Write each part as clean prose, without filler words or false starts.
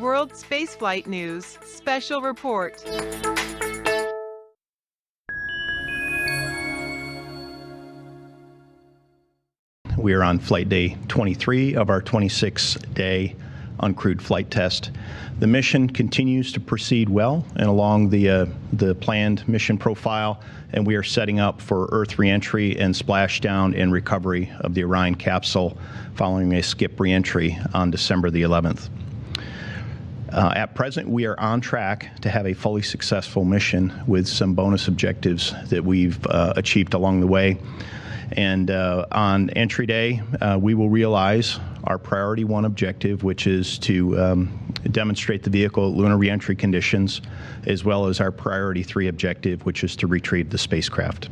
World Spaceflight News Special Report. We are on flight day 23 of our 26-day uncrewed flight test. The mission continues to proceed well and along the planned mission profile, and we are setting up for Earth reentry and splashdown and recovery of the Orion capsule following a skip reentry on December the 11th. At present, we are on track to have a fully successful mission with some bonus objectives that we've achieved along the way. And on entry day, we will realize our priority one objective, which is to demonstrate the vehicle at lunar reentry conditions, as well as our priority 3 objective, which is to retrieve the spacecraft.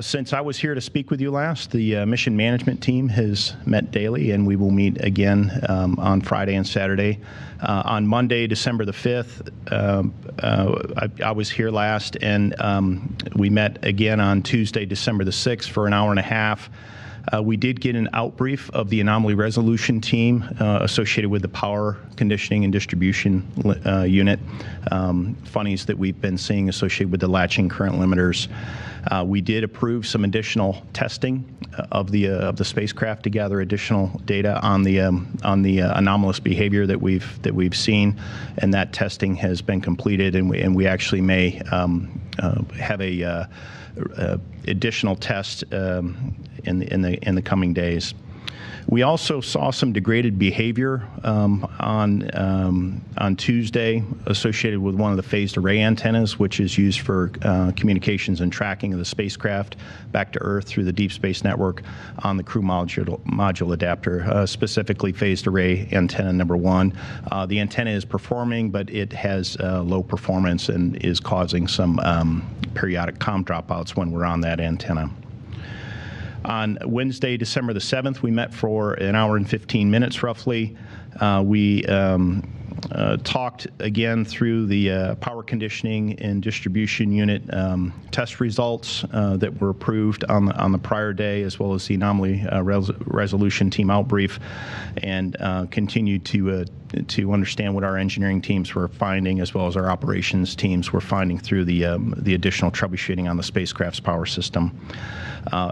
Since I was here to speak with you last, the mission management team has met daily, and we will meet again on Friday and Saturday. On Monday, December the 5th, I was here last, and we met again on Tuesday, December the 6th for an hour and a half. We did get an outbrief of the anomaly resolution team associated with the power conditioning and distribution unit, funnies that we've been seeing associated with the latching current limiters. We did approve some additional testing of the spacecraft to gather additional data on the anomalous behavior that we've seen, and that testing has been completed, and we actually may have a additional test in the coming days. We also saw some degraded behavior on Tuesday associated with one of the phased array antennas, which is used for communications and tracking of the spacecraft back to Earth through the Deep Space Network on the crew module adapter, specifically phased array antenna number 1. The antenna is performing, but it has low performance and is causing some periodic comm dropouts when we're on that antenna. On Wednesday, December the 7th, we met for an hour and 15 minutes roughly. We talked again through the power conditioning and distribution unit test results that were approved on the prior day, as well as the anomaly resolution team outbrief, and continued to understand what our engineering teams were finding, as well as our operations teams were finding through the additional troubleshooting on the spacecraft's power system.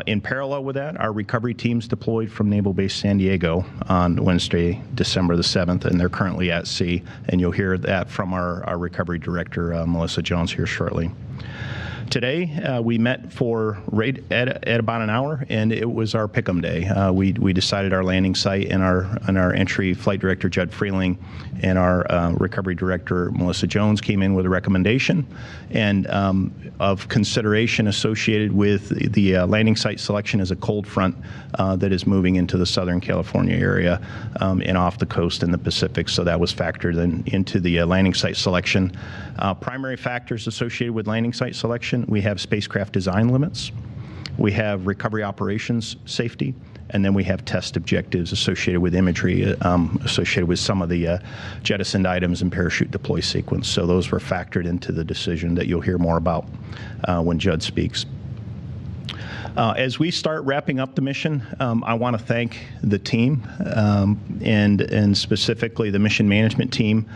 In parallel with that, our recovery teams deployed from Naval Base San Diego on Wednesday, December the 7th, and they're currently at sea, and you'll hear that from our recovery director, Melissa Jones, here shortly. Today, we met for at about an hour, and it was our pick'em day. We decided our landing site, and our entry flight director, Judd Freeling, and our recovery director, Melissa Jones, came in with a recommendation and of consideration associated with the landing site selection as a cold front that is moving into the Southern California area and off the coast in the Pacific. So that was factored into the landing site selection. Primary factors associated with landing site selection: we have spacecraft design limits, we have recovery operations safety, and then we have test objectives associated with imagery, associated with some of the jettisoned items and parachute deploy sequence. So those were factored into the decision that you'll hear more about when Judd speaks. As we start wrapping up the mission, I want to thank the team and specifically the mission management team.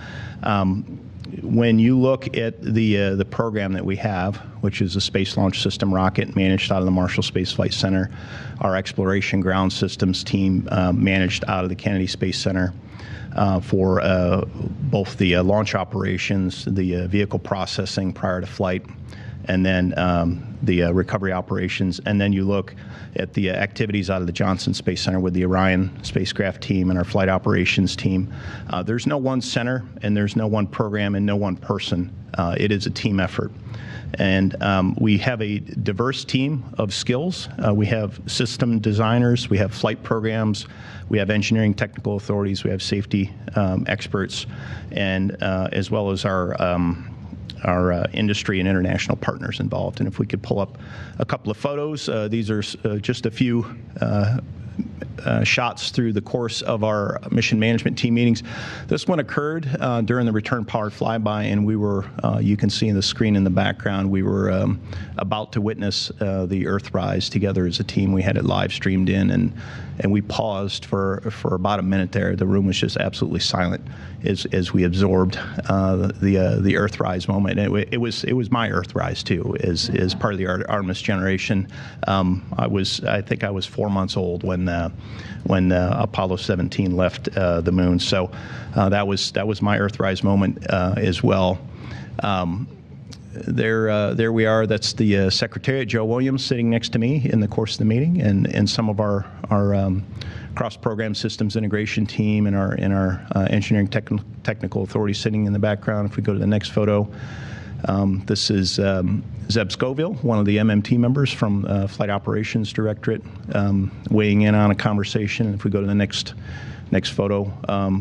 When you look at the program that we have, which is a Space Launch System rocket managed out of the Marshall Space Flight Center, our Exploration Ground Systems team managed out of the Kennedy Space Center for both the launch operations, the vehicle processing prior to flight, and then the recovery operations. And then you look at the activities out of the Johnson Space Center with the Orion spacecraft team and our flight operations team. There's no one center, and there's no one program, and no one person. It is a team effort. And we have a diverse team of skills. We have system designers, we have flight programs, we have engineering technical authorities, we have safety experts, and as well as our industry and international partners involved. And if we could pull up a couple of photos, these are just a few shots through the course of our mission management team meetings. This one occurred during the return powered flyby, and we were, you can see in the screen in the background, we were about to witness the Earthrise together as a team. We had it live streamed in, and we paused for about a minute there. The room was just absolutely silent as we absorbed the Earthrise moment. And it was my Earthrise too, as part of the Artemis generation. I think I was 4 months old when Apollo 17 left the moon. So that was my Earthrise moment as well. There we are. That's the Secretariat, Joe Williams, sitting next to me in the course of the meeting, and some of our cross-program systems integration team and our engineering technical authority sitting in the background. If we go to the next photo, this is Zeb Scoville, one of the MMT members from Flight Operations Directorate, weighing in on a conversation. And if we go to the next photo,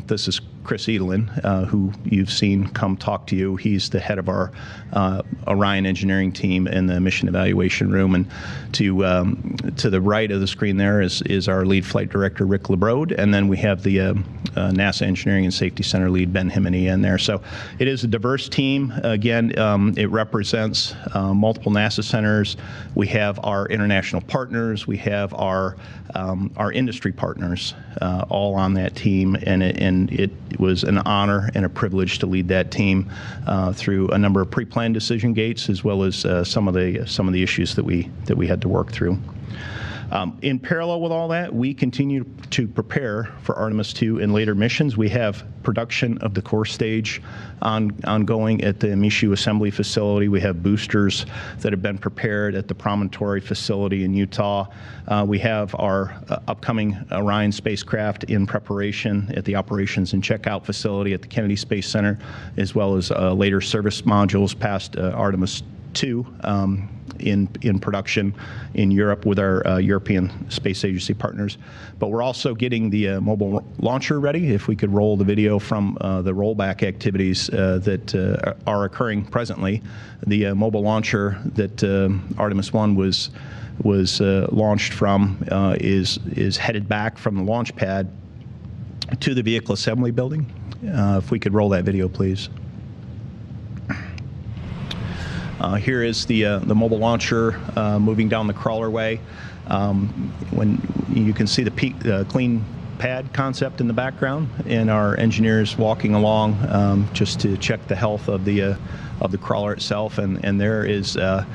this is Chris Edelin, who you've seen come talk to you. He's the head of our Orion engineering team in the mission evaluation room. And to the right of the screen there is our lead flight director, Rick LeBrode. And then we have the NASA Engineering and Safety Center lead, Ben Himony, in there. So it is a diverse team. Again, it represents multiple NASA centers. We have our international partners. We have our industry partners all on that team. And it was an honor and a privilege to lead that team through a number of pre-planned decision gates, as well as some of the issues that we had to work through. In parallel with all that, we continue to prepare for Artemis II and later missions. We have production of the core stage ongoing at the Michoud Assembly Facility. We have boosters that have been prepared at the Promontory facility in Utah. We have our upcoming Orion spacecraft in preparation at the Operations and Checkout Facility at the Kennedy Space Center, as well as later service modules past Artemis II in production in Europe with our European Space Agency partners. But we're also getting the mobile launcher ready. If we could roll the video from the rollback activities that are occurring presently. The mobile launcher that Artemis I was launched from is headed back from the launch pad to the vehicle assembly building. If we could roll that video, please. Here is the mobile launcher moving down the crawlerway. When you can see the clean pad concept in the background, and our engineers walking along just to check the health of the crawler itself. And there is a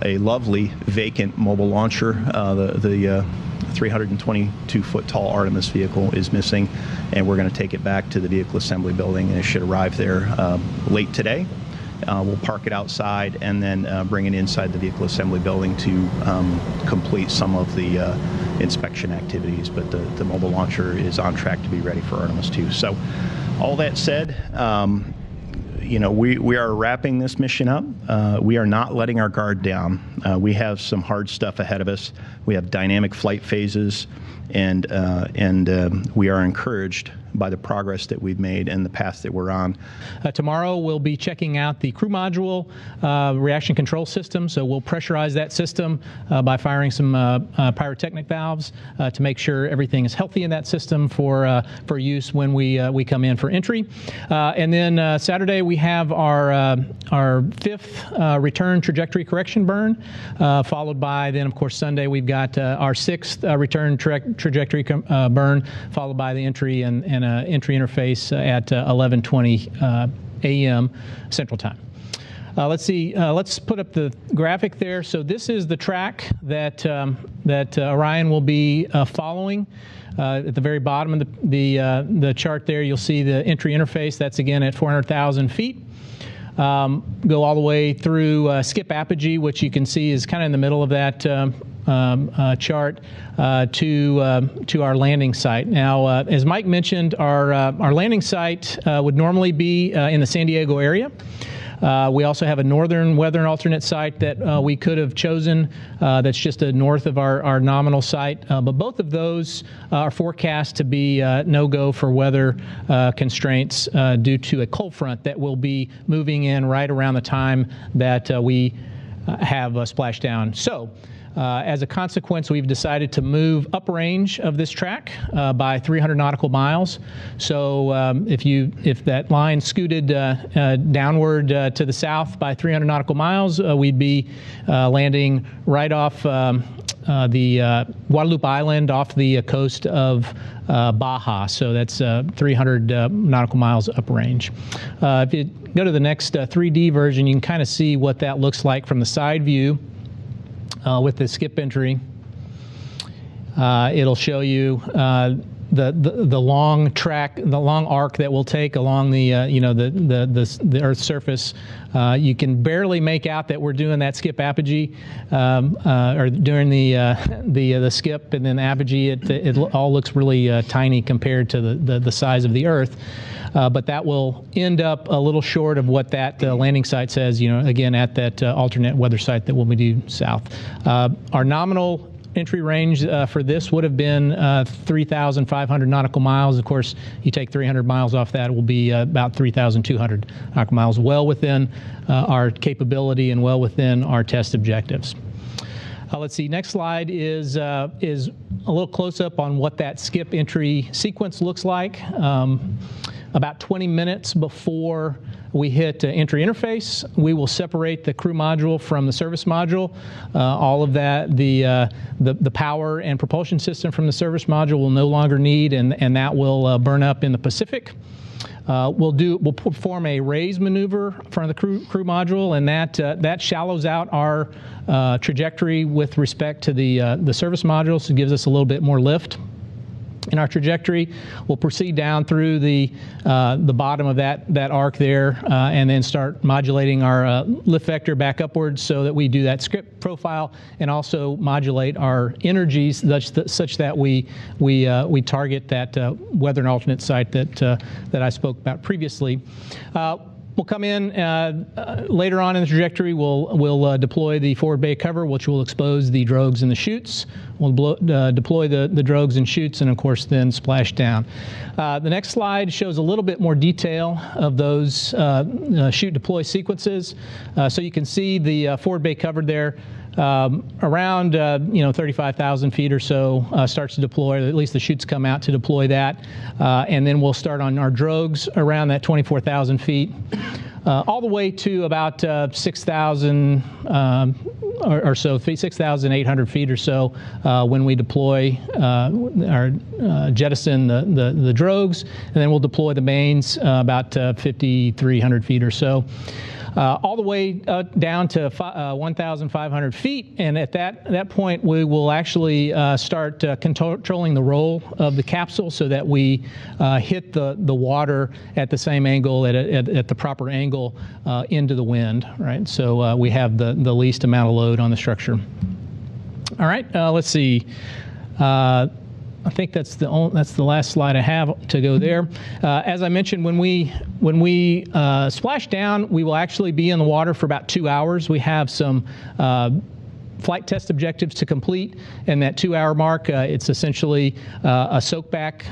lovely vacant mobile launcher. The 322-foot tall Artemis vehicle is missing, and we're going to take it back to the vehicle assembly building, and it should arrive there late today. We'll park it outside and then bring it inside the vehicle assembly building to complete some of the inspection activities. But the mobile launcher is on track to be ready for Artemis II. So all that said, we are wrapping this mission up. We are not letting our guard down. We have some hard stuff ahead of us. We have dynamic flight phases, and we are encouraged by the progress that we've made and the path that we're on. Tomorrow we'll be checking out the crew module reaction control system. So we'll pressurize that system by firing some pyrotechnic valves to make sure everything is healthy in that system for use when we come in for entry. And then Saturday we have our fifth return trajectory correction burn, followed by then of course Sunday we've got our sixth return trajectory burn, followed by the entry and entry interface at 11:20 a.m. Central Time. Let's see. Let's put up the graphic there. So this is the track that Orion will be following. At the very bottom of the chart there, you'll see the entry interface. That's again at 400,000 feet. Go all the way through skip apogee, which you can see is kind of in the middle of that chart, to our landing site. Now, as Mike mentioned, our landing site would normally be in the San Diego area. We also have a northern weather alternate site that we could have chosen that's just north of our nominal site. But both of those are forecast to be no-go for weather constraints due to a cold front that will be moving in right around the time that we have Splashdown. So As a consequence, we've decided to move uprange of this track by 300 nautical miles. So if that line scooted downward to the south by 300 nautical miles, we'd be landing right off the Guadalupe Island off the coast of Baja. So that's 300 nautical miles uprange. If you go to the next 3D version, you can kind of see what that looks like from the side view. With the skip entry, it'll show you the long track, the long arc that we'll take along the the Earth's surface. You can barely make out that we're doing that skip apogee, or during the skip and then apogee. It all looks really tiny compared to the size of the Earth. But that will end up a little short of what that landing site says, again, at that alternate weather site that we'll be due south. Our nominal entry range for this would have been 3,500 nautical miles. Of course, you take 300 miles off that, it will be about 3,200 nautical miles, well within our capability and well within our test objectives. Let's see, next slide is a little close-up on what that skip entry sequence looks like. About 20 minutes before we hit entry interface, we will separate the crew module from the service module. All of that, the power and propulsion system from the service module will no longer need, and that will burn up in the Pacific. We'll perform a raise maneuver in front of the crew module, and that shallows out our trajectory with respect to the service module, so it gives us a little bit more lift in our trajectory. We'll proceed down through the bottom of that arc there, and then start modulating our lift vector back upwards so that we do that script profile, and also modulate our energies such that we target that weather and alternate site that I spoke about previously. We'll come in later on in the trajectory. We'll deploy the forward bay cover, which will expose the drogues and the chutes. We'll deploy the drogues and chutes, and of course then splash down. The next slide shows a little bit more detail of those chute deploy sequences. So you can see the forward bay cover there. Around 35,000 feet or so starts to deploy. At least the chutes come out to deploy that, and then we'll start on our drogues around that 24,000 feet, all the way to about 6,000 or so, 6,800 feet or so when we deploy our jettison the drogues, and then we'll deploy the mains about 5,300 feet or so. All the way down to 1,500 feet, and at that point we will actually start controlling the roll of the capsule so that we hit the water at the same angle, at the proper angle into the wind, right? So we have the least amount of load on the structure. All right, let's see. I think that's the last slide I have to go there. As I mentioned, when we splash down, we will actually be in the water for about 2 hours. We have some flight test objectives to complete, and that 2-hour mark, it's essentially a soak back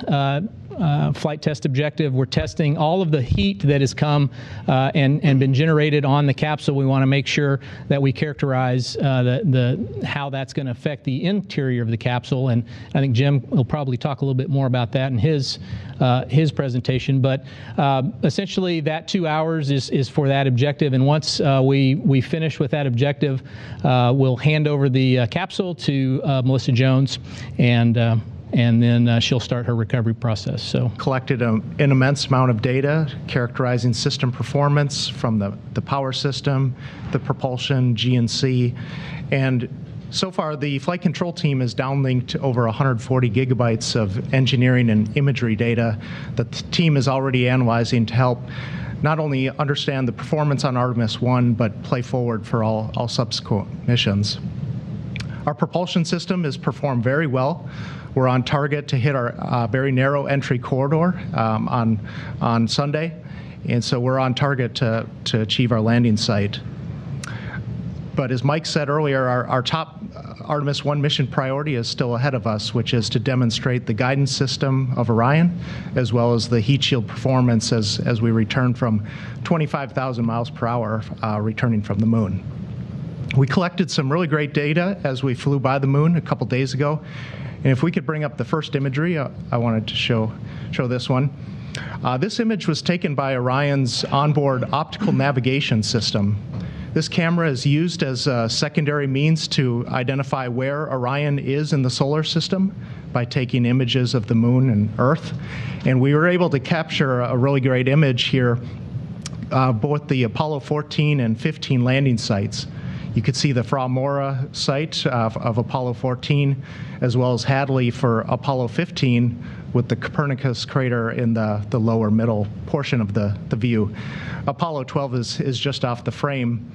flight test objective. We're testing all of the heat that has come and been generated on the capsule. We want to make sure that we characterize how that's going to affect the interior of the capsule, and I think Jim will probably talk a little bit more about that in his presentation. But essentially, that 2 hours is for that objective, and once we finish with that objective, we'll hand over the capsule to Melissa Jones, and then she'll start her recovery process. So collected an immense amount of data characterizing system performance from the power system, the propulsion, GNC, and so far the flight control team has downlinked over 140 gigabytes of engineering and imagery data that the team is already analyzing to help not only understand the performance on Artemis 1, but play forward for all subsequent missions. Our propulsion system has performed very well. We're on target to hit our very narrow entry corridor on Sunday, and so we're on target to achieve our landing site. But as Mike said earlier, our top Artemis 1 mission priority is still ahead of us, which is to demonstrate the guidance system of Orion, as well as the heat shield performance as we return from 25,000 miles per hour returning from the moon. We collected some really great data as we flew by the moon a couple days ago. And if we could bring up the first imagery, I wanted to show this one. This image was taken by Orion's onboard optical navigation system. This camera is used as a secondary means to identify where Orion is in the solar system by taking images of the moon and Earth. And we were able to capture a really great image here, both the Apollo 14 and 15 landing sites. You could see the Fra Maura site of Apollo 14, as well as Hadley for Apollo 15, with the Copernicus crater in the lower middle portion of the view. Apollo 12 is just off the frame.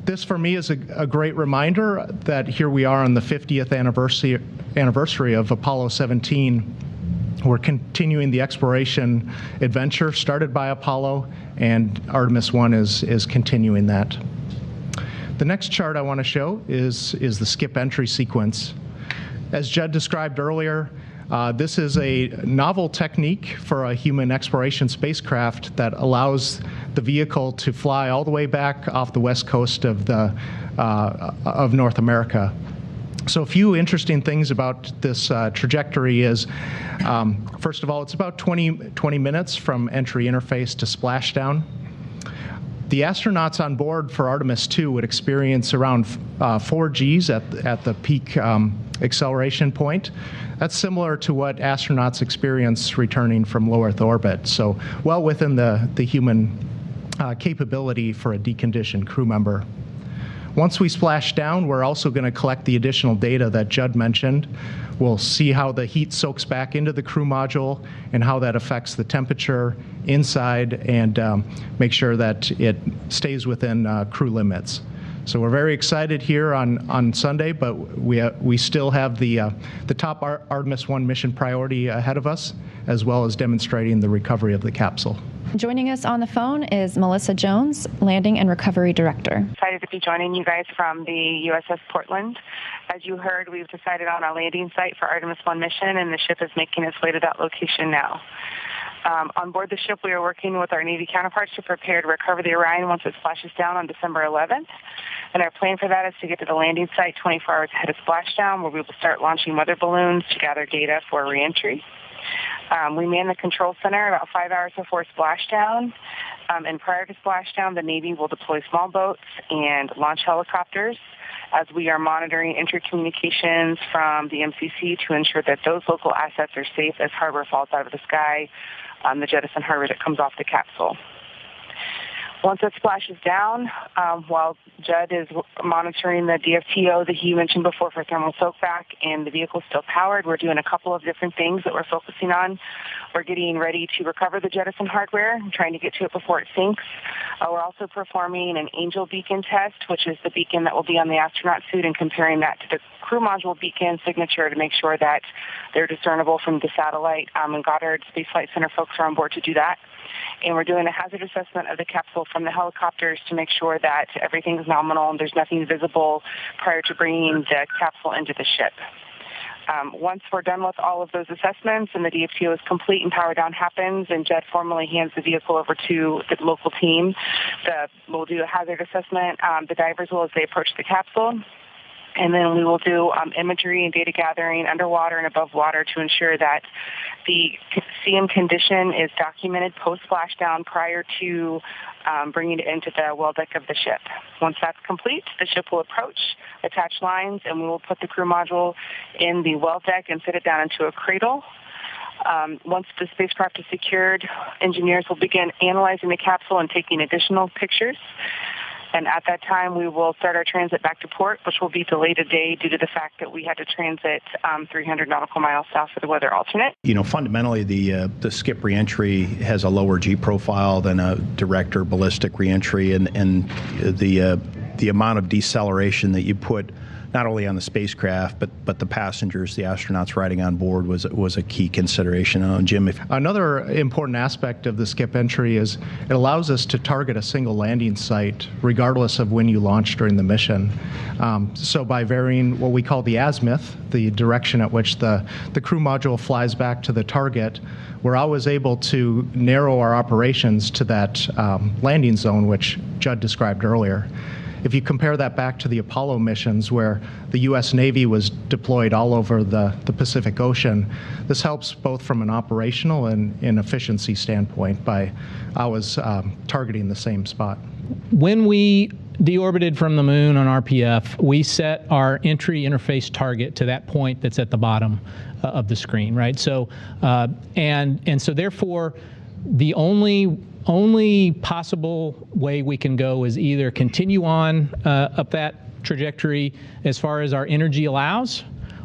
This, for me, is a great reminder that here we are on the 50th anniversary of Apollo 17. We're continuing the exploration adventure started by Apollo, and Artemis 1 is continuing that. The next chart I want to show is the skip entry sequence. As Judd described earlier, this is a novel technique for a human exploration spacecraft that allows the vehicle to fly all the way back off the west coast of North America. So a few interesting things about this trajectory is, first of all, it's about 20 minutes from entry interface to splashdown. The astronauts on board for Artemis 2 would experience around 4 Gs at the peak acceleration point. That's similar to what astronauts experience returning from low Earth orbit, so well within the human capability for a deconditioned crew member. Once we splash down, we're also going to collect the additional data that Judd mentioned. We'll see how the heat soaks back into the crew module and how that affects the temperature inside, and make sure that it stays within crew limits. So we're very excited here on Sunday, but we still have the top Artemis 1 mission priority ahead of us, as well as demonstrating the recovery of the capsule. Joining us on the phone is Melissa Jones, Landing and Recovery Director. Excited to be joining you guys from the USS Portland. As you heard, we've decided on a landing site for Artemis 1 mission, and the ship is making its way to that location now. On board the ship, we are working with our Navy counterparts to prepare to recover the Orion once it splashes down on December 11th. And our plan for that is to get to the landing site 24 hours ahead of splashdown, where we will start launching weather balloons to gather data for reentry. We man the control center about 5 hours before splashdown. And prior to splashdown, the Navy will deploy small boats and launch helicopters as we are monitoring intercommunications from the MCC to ensure that those local assets are safe as hardware falls out of the sky, the jettison hardware that comes off the capsule. Once it splashes down, while Judd is monitoring the DFTO that he mentioned before for thermal soakback and the vehicle's still powered, we're doing a couple of different things that we're focusing on. We're getting ready to recover the jettison hardware, trying to get to it before it sinks. We're also performing an Angel beacon test, which is the beacon that will be on the astronaut suit, and comparing that to the crew module beacon signature to make sure that they're discernible from the satellite. And Goddard Spaceflight Center folks are on board to do that. And we're doing a hazard assessment of the capsule from the helicopters to make sure that everything is nominal and there's nothing visible prior to bringing the capsule into the ship. Once we're done with all of those assessments and the DFTO is complete and power down happens and Judd formally hands the vehicle over to the local team, we'll do a hazard assessment. The divers will as they approach the capsule. And then we will do imagery and data gathering underwater and above water to ensure that the CM condition is documented post-splashdown prior to bringing it into the well deck of the ship. Once that's complete, the ship will approach, attach lines, and we will put the crew module in the well deck and fit it down into a cradle. Once the spacecraft is secured, engineers will begin analyzing the capsule and taking additional pictures. And at that time, we will start our transit back to port, which will be delayed a day due to the fact that we had to transit 300 nautical miles south for the weather alternate. You know, fundamentally, the skip reentry has a lower G profile than a direct or ballistic reentry, and the amount of deceleration that you put not only on the spacecraft, but the passengers, the astronauts riding on board was a key consideration. Jim, another important aspect of the skip entry is it allows us to target a single landing site regardless of when you launch during the mission. So by varying what we call the azimuth, the direction at which the crew module flies back to the target, we're always able to narrow our operations to that landing zone, which Judd described earlier. If you compare that back to the Apollo missions where the U.S. Navy was deployed all over the Pacific Ocean, this helps both from an operational and an efficiency standpoint by always targeting the same spot. When we deorbited from the moon on RPF, we set our entry interface target to that point that's at the bottom of the screen, right? So, and so therefore, the only possible way we can go is either continue on up that trajectory as far as our energy allows,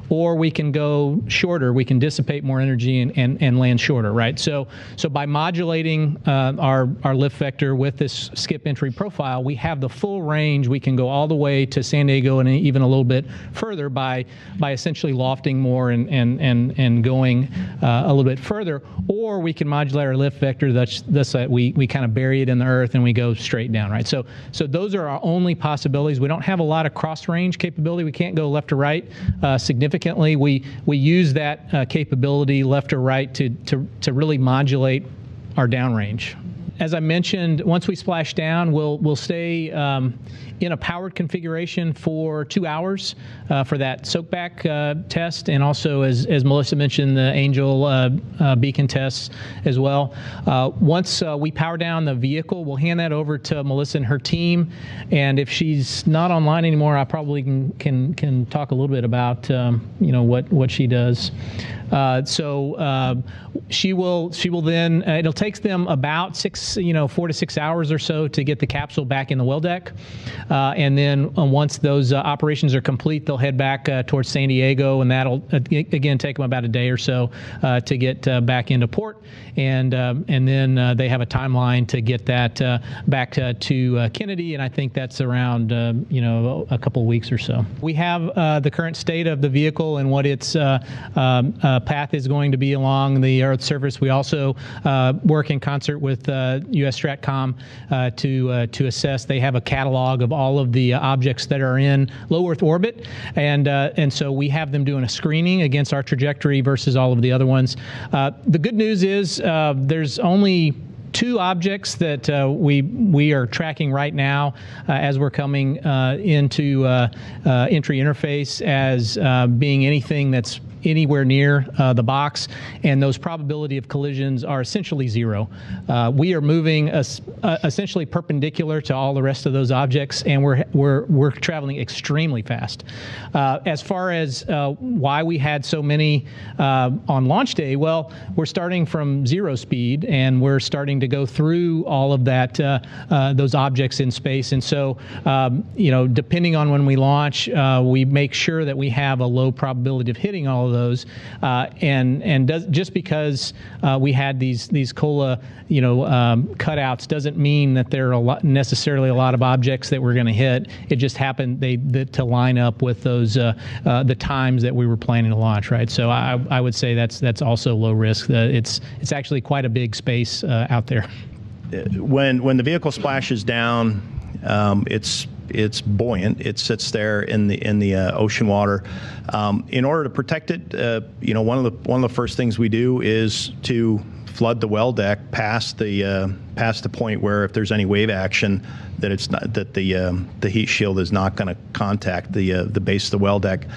or we can go shorter. We can dissipate more energy and land shorter, right? So by modulating our lift vector with this skip entry profile, we have the full range. We can go all the way to San Diego and even a little bit further by essentially lofting more and going a little bit further, or we can modulate our lift vector thus that we kind of bury it in the earth and we go straight down, right? So those are our only possibilities. We don't have a lot of cross-range capability. We can't go left to right significantly. We use that capability left or right to really modulate our downrange. As I mentioned, once we splash down, we'll stay in a powered configuration for 2 hours for that soakback test, and also, as Melissa mentioned, the Angel beacon tests as well. Once we power down the vehicle, we'll hand that over to Melissa and her team, and if she's not online anymore, I probably can talk a little bit about what she does. She will then, it'll take them about 4 to 6 hours or so to get the capsule back in the well deck. And then once those operations are complete, they'll head back towards San Diego, and that'll again take them about a day or so to get back into port. And then they have a timeline to get that back to Kennedy, and I think that's around a couple of weeks or so. We have the current state of the vehicle and what its path is going to be along the Earth's surface. We also work in concert with U.S. Stratcom to assess. They have a catalog of all of the objects that are in low Earth orbit, and so we have them doing a screening against our trajectory versus all of the other ones. The good news is there's only 2 objects that we are tracking right now as we're coming into entry interface as being anything that's anywhere near the box, and those probability of collisions are essentially 0. We are moving essentially perpendicular to all the rest of those objects, and we're traveling extremely fast. As far as why we had so many on launch day, well, we're starting from 0 speed, and we're starting to go through all of that those objects in space, and so depending on when we launch, we make sure that we have a low probability of hitting all of those, just because we had these COLA cutouts doesn't mean that there are necessarily a lot of objects that we're going to hit. It just happened to line up with those the times that we were planning to launch, right? So I would say that's also low risk. It's actually quite a big space out there. When the vehicle splashes down, it's buoyant. It sits there in the ocean water. In order to protect it, one of the first things we do is to flood the well deck past the point where if there's any wave action, that it's not that the heat shield is not going to contact the base of the well deck.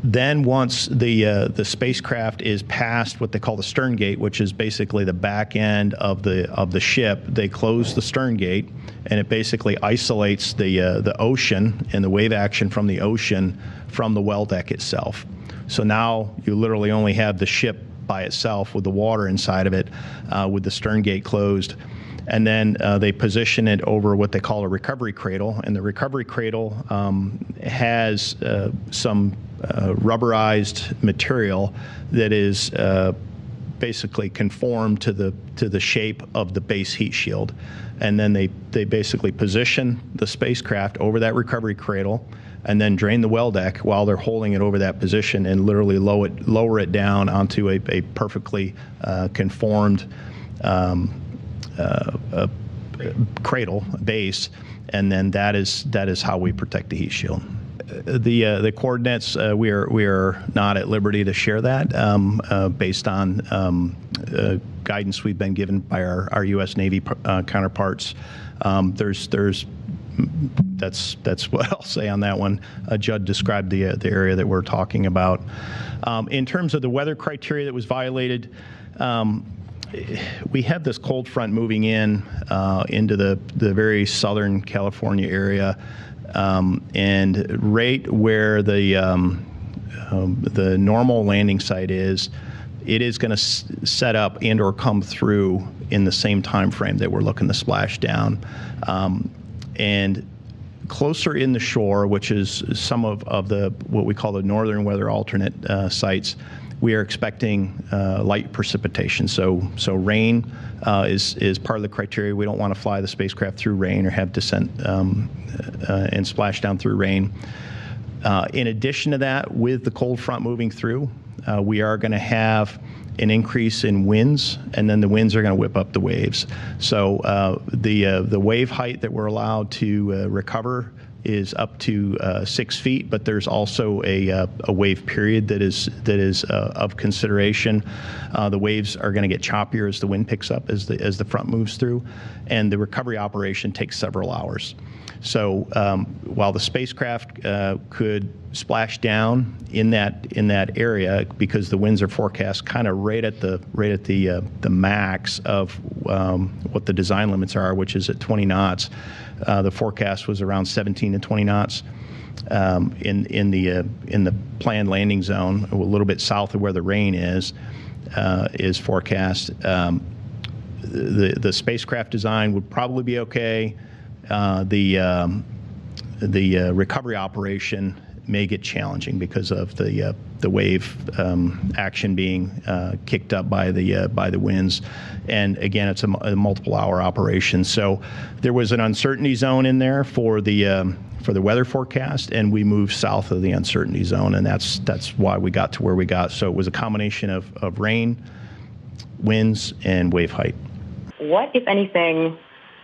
Then once the spacecraft is past what they call the stern gate, which is basically the back end of the ship, they close the stern gate, and it basically isolates the ocean and the wave action from the ocean from the well deck itself. So now you literally only have the ship by itself with the water inside of it, with the stern gate closed. And then they position it over what they call a recovery cradle, and the recovery cradle has some rubberized material that is basically conformed to the shape of the base heat shield. And then they basically position the spacecraft over that recovery cradle, and then drain the well deck while they're holding it over that position, and literally lower it down onto a perfectly conformed cradle base, and then that is how we protect the heat shield. The coordinates, we are not at liberty to share that based on guidance we've been given by our U.S. Navy counterparts. There's that's what I'll say on that one. Judd described the area that we're talking about. In terms of the weather criteria that was violated, we have this cold front moving into the very southern California area, and right where the normal landing site is, it is going to set up and or come through in the same time frame that we're looking to splash down. And closer in the shore, which is some of the what we call the northern weather alternate sites, we are expecting light precipitation. So rain is part of the criteria. We don't want to fly the spacecraft through rain or have descent and splash down through rain. In addition to that, with the cold front moving through, we are going to have an increase in winds, and then the winds are going to whip up the waves. So the wave height that we're allowed to recover is up to 6 feet, but there's also a wave period that is of consideration. The waves are going to get choppier as the wind picks up as the front moves through, and the recovery operation takes several hours. So while the spacecraft could splash down in that area, because the winds are forecast kind of right at the max of what the design limits are, which is at 20 knots. The forecast was around 17 to 20 knots in the planned landing zone, a little bit south of where the rain is forecast. The spacecraft design would probably be okay. The recovery operation may get challenging because of the wave action being kicked up by the winds, and again, it's a multiple hour operation. So there was an uncertainty zone in there for the weather forecast, and we moved south of the uncertainty zone, and that's why we got to where we got. So it was a combination of rain, winds, and wave height. What, if anything,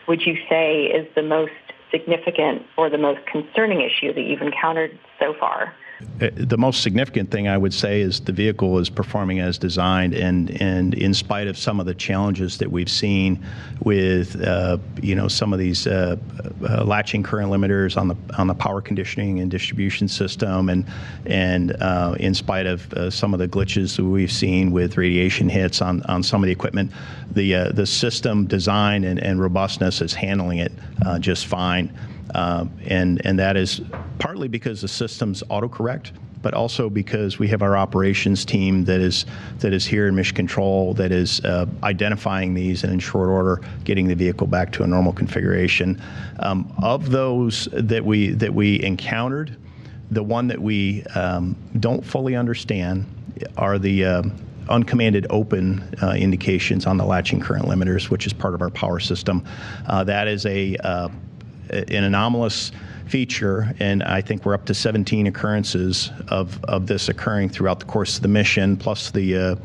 would you say is the most significant or the most concerning issue that you've encountered so far? The most significant thing I would say is the vehicle is performing as designed, and in spite of some of the challenges that we've seen with some of these latching current limiters on the power conditioning and distribution system, and in spite of some of the glitches that we've seen with radiation hits on some of the equipment, the system design and robustness is handling it just fine. And that is partly because the system's autocorrect, but also because we have our operations team that is here in Mission Control that is identifying these and in short order getting the vehicle back to a normal configuration. Of those that we encountered, the one that we don't fully understand are the uncommanded open indications on the latching current limiters, which is part of our power system. That is an anomalous feature, and I think we're up to 17 occurrences of this occurring throughout the course of the mission, plus the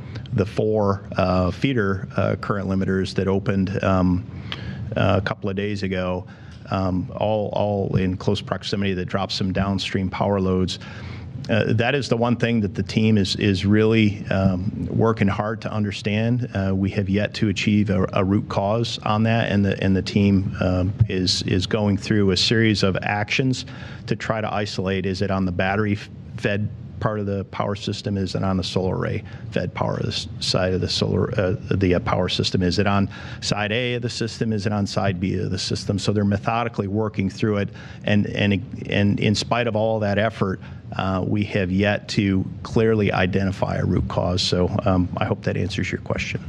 4 feeder current limiters that opened a couple of days ago, all in close proximity that drops some downstream power loads. That is the one thing that the team is really working hard to understand. We have yet to achieve a root cause on that, and the team is going through a series of actions to try to isolate. Is it on the battery-fed part of the power system? Is it on the solar array-fed power side of the power system? Is it on side A of the system? Is it on side B of the system? So they're methodically working through it, and in spite of all that effort, we have yet to clearly identify a root cause. So I hope that answers your question.